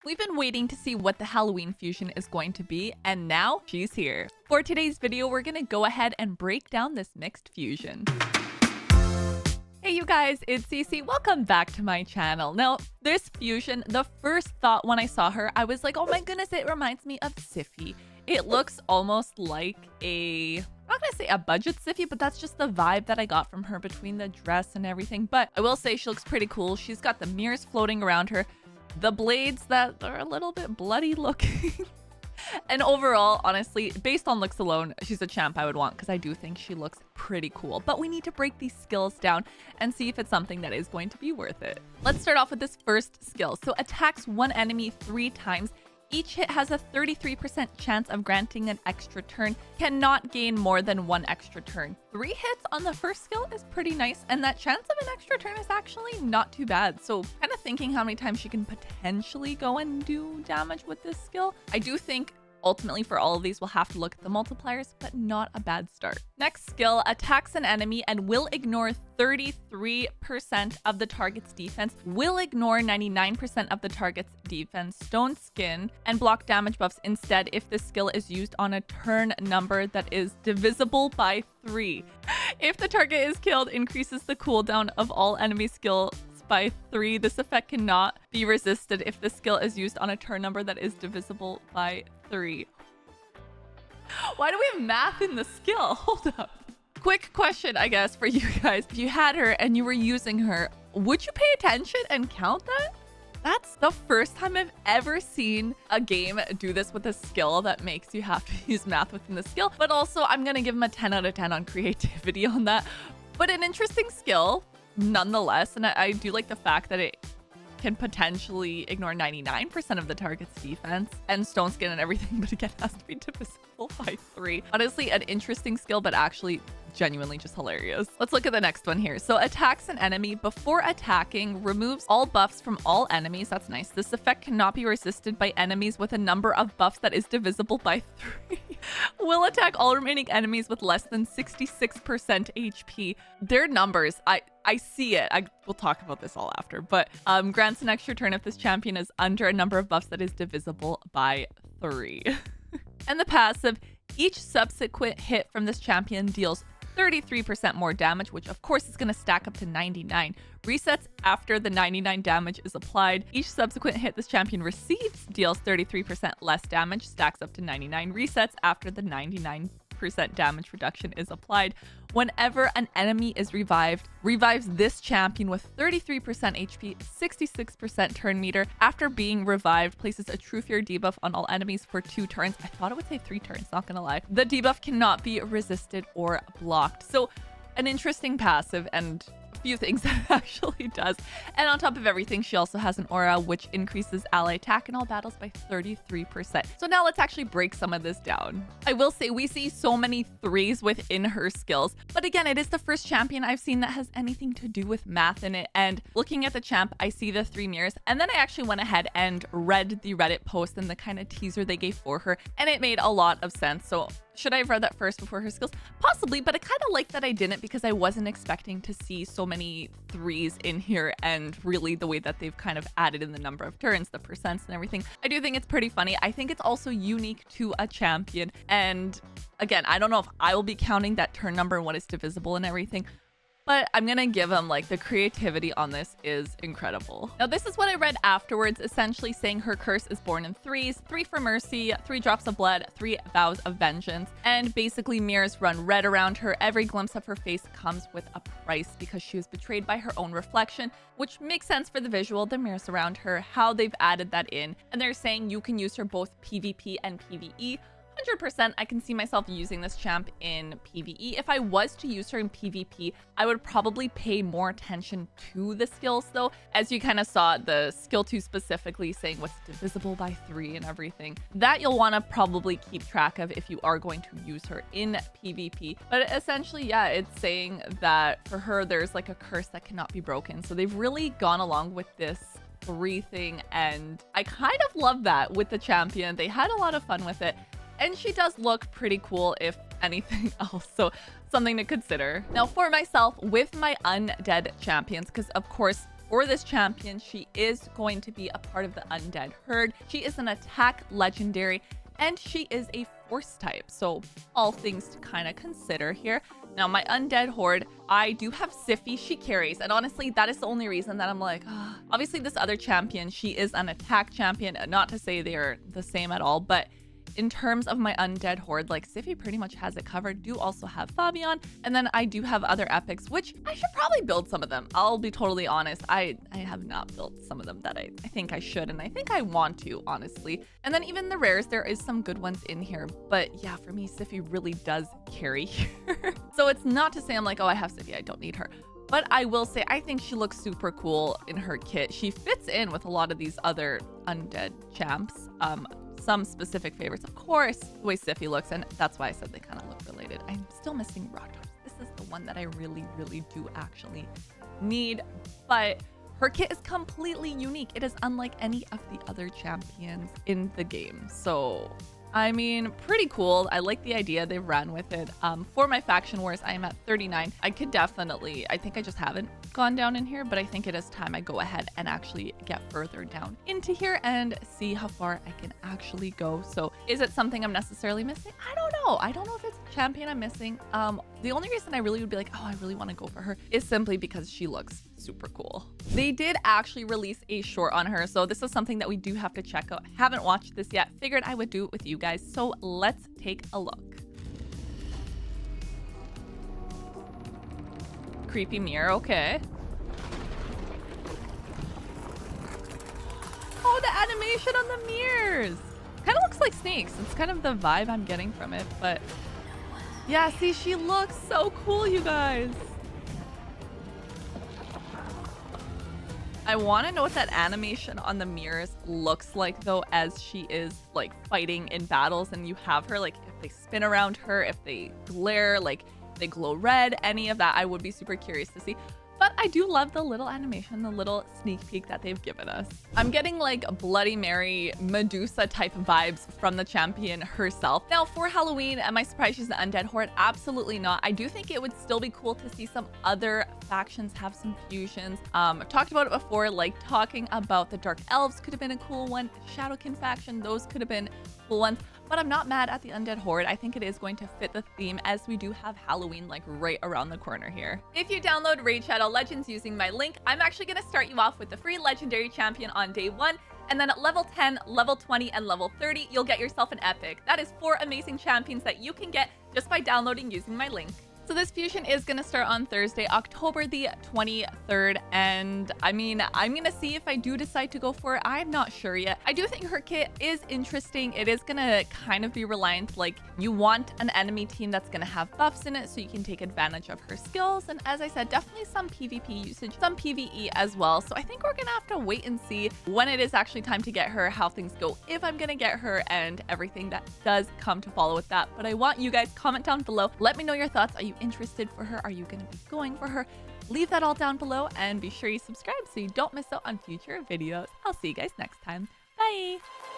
We've been waiting to see what the Halloween fusion is going to be, and now she's here. For today's video, we're gonna go ahead and break down this mixed fusion. Hey you guys, it's Cece. Welcome back to my channel. Now, this fusion, the first thought when I saw her, I was like, oh my goodness, it reminds me of Cece. It looks almost like I'm not gonna say a budget Cece, but that's just the vibe that I got from her between the dress and everything. But I will say she looks pretty cool. She's got the mirrors floating around her, the blades that are a little bit bloody looking. And overall, honestly, based on looks alone, she's a champ I would want because I do think she looks pretty cool. But we need to break these skills down and see if it's something that is going to be worth it. Let's start off with this first skill. So attacks one enemy 3 times. Each hit has a 33% chance of granting an extra turn. Cannot gain more than 1 extra turn. 3 hits on the first skill is pretty nice, and that chance of an extra turn is actually not too bad. So kind of thinking how many times she can potentially go and do damage with this skill. I do think ultimately for all of these, we'll have to look at the multipliers, but not a bad start. Next skill, attacks an enemy and will ignore 33% of the target's defense, will ignore 99% of the target's defense, stone skin, and block damage buffs instead if the skill is used on a turn number that is divisible by 3. If the target is killed, increases the cooldown of all enemy skills by 3. This effect cannot be resisted if the skill is used on a turn number that is divisible by 3. Why do we have math in the skill? Hold up. Quick question, I guess, for you guys. If you had her and you were using her, would you pay attention and count that? That's the first time I've ever seen a game do this with a skill that makes you have to use math within the skill. But also, I'm going to give him a 10 out of 10 on creativity on that. But an interesting skill nonetheless, and I do like the fact that it can potentially ignore 99% of the target's defense and stone skin and everything, but again, it has to be divisible by 3. Honestly, an interesting skill, but actually genuinely just hilarious. Let's look at the next one here. So attacks an enemy before attacking, removes all buffs from all enemies. That's nice. This effect cannot be resisted by enemies with a number of buffs that is divisible by 3. Will attack all remaining enemies with less than 66% HP. Their numbers, I see it. We'll talk about this all after, but grants an extra turn if this champion is under a number of buffs that is divisible by 3. And the passive, each subsequent hit from this champion deals 33% more damage, which of course is going to stack up to 99. Resets after the 99 damage is applied. Each subsequent hit this champion receives deals 33% less damage, stacks up to 99. Resets after the 99% damage reduction is applied. Whenever an enemy is revived, revives this champion with 33% HP, 66% turn meter. After being revived, places a True Fear debuff on all enemies for 2 turns. I thought it would say 3 turns, not gonna lie. The debuff cannot be resisted or blocked. So an interesting passive and few things that it actually does. And on top of everything, she also has an aura which increases ally attack in all battles by 33%. So now let's actually break some of this down. I will say we see so many 3s within her skills, but again, it is the first champion I've seen that has anything to do with math in it. And looking at the champ, I see the 3 mirrors, and then I actually went ahead and read the Reddit post and the kind of teaser they gave for her, and it made a lot of sense. So should I have read that first before her skills? Possibly, but I kind of like that I didn't because I wasn't expecting to see so many 3s in here, and really the way that they've kind of added in the number of turns, the percents and everything. I do think it's pretty funny. I think it's also unique to a champion. And again, I don't know if I will be counting that turn number and what is divisible and everything, but I'm gonna give him, like, the creativity on this is incredible. Now, this is what I read afterwards, essentially saying her curse is born in 3s, 3 for mercy, 3 drops of blood, 3 vows of vengeance, and basically mirrors run red around her. Every glimpse of her face comes with a price because she was betrayed by her own reflection, which makes sense for the visual, the mirrors around her, how they've added that in. And they're saying you can use her both PvP and PvE. 100% I can see myself using this champ in PvE. If I was to use her in PvP, I would probably pay more attention to the skills though. As you kind of saw, the skill 2 specifically saying what's divisible by 3 and everything. That you'll want to probably keep track of if you are going to use her in PvP. But essentially, yeah, it's saying that for her, there's like a curse that cannot be broken. So they've really gone along with this 3 thing, and I kind of love that with the champion. They had a lot of fun with it. And she does look pretty cool, if anything else, so something to consider. Now for myself, with my undead champions, because of course for this champion, she is going to be a part of the undead herd. She is an attack legendary, and she is a force type. So all things to kind of consider here. Now, my undead horde, I do have Cece. She carries. And honestly, that is the only reason that I'm like, obviously this other champion, she is an attack champion. Not to say they're the same at all, but in terms of my undead horde, like Cece pretty much has it covered. Do also have Fabian, and then I do have other epics, which I should probably build some of them. I'll be totally honest. I have not built some of them that I think I should, and I think I want to, honestly. And then even the rares, there is some good ones in here. But yeah, for me, Cece really does carry here. So it's not to say I'm like, oh, I have Cece, I don't need her. But I will say, I think she looks super cool in her kit. She fits in with a lot of these other undead champs. Some specific favorites, of course, the way Cece looks, and that's why I said they kind of look related. I'm still missing Rotos. This is the one that I really, really do actually need, but her kit is completely unique. It is unlike any of the other champions in the game. So, I mean, pretty cool. I like the idea they ran with it. For my faction wars, I am at 39. I could definitely, I think I just haven't gone down in here, but I think it is time I go ahead and actually get further down into here and see how far I can actually go. So is it something I'm necessarily missing? I don't know. I don't know if it's a champion I'm missing. The only reason I really would be like, oh, I really want to go for her is simply because she looks super cool. They did actually release a short on her, so this is something that we do have to check out. Haven't watched this yet. Figured I would do it with you guys, so let's take a look. Creepy mirror, okay. Oh, the animation on the mirrors. Kind of looks like snakes. It's kind of the vibe I'm getting from it, but yeah, see, she looks so cool, you guys. I want to know what that animation on the mirrors looks like, though, as she is like fighting in battles and you have her, like if they spin around her, if they glare, like they glow red, any of that, I would be super curious to see. But I do love the little animation, the little sneak peek that they've given us. I'm getting like Bloody Mary, Medusa type vibes from the champion herself. Now for Halloween, am I surprised she's an undead horde? Absolutely not. I do think it would still be cool to see some other factions have some fusions. I've talked about it before, like talking about the Dark Elves could have been a cool one. Shadowkin faction, those could have been cool ones. But I'm not mad at the Undead Horde. I think it is going to fit the theme, as we do have Halloween like right around the corner here. If you download Raid Shadow Legends using my link, I'm actually going to start you off with the free legendary champion on day 1. And then at level 10, level 20, and level 30, you'll get yourself an epic. That is 4 amazing champions that you can get just by downloading using my link. So this fusion is going to start on Thursday, October the 23rd. And I mean, I'm going to see if I do decide to go for it. I'm not sure yet. I do think her kit is interesting. It is going to kind of be reliant, like you want an enemy team that's going to have buffs in it so you can take advantage of her skills. And as I said, definitely some PvP usage, some PvE as well. So I think we're going to have to wait and see when it is actually time to get her, how things go, if I'm going to get her, and everything that does come to follow with that. But I want you guys comment down below. Let me know your thoughts. Are you interested for her? Are you going to be going for her? Leave that all down below and be sure you subscribe so you don't miss out on future videos. I'll see you guys next time. Bye!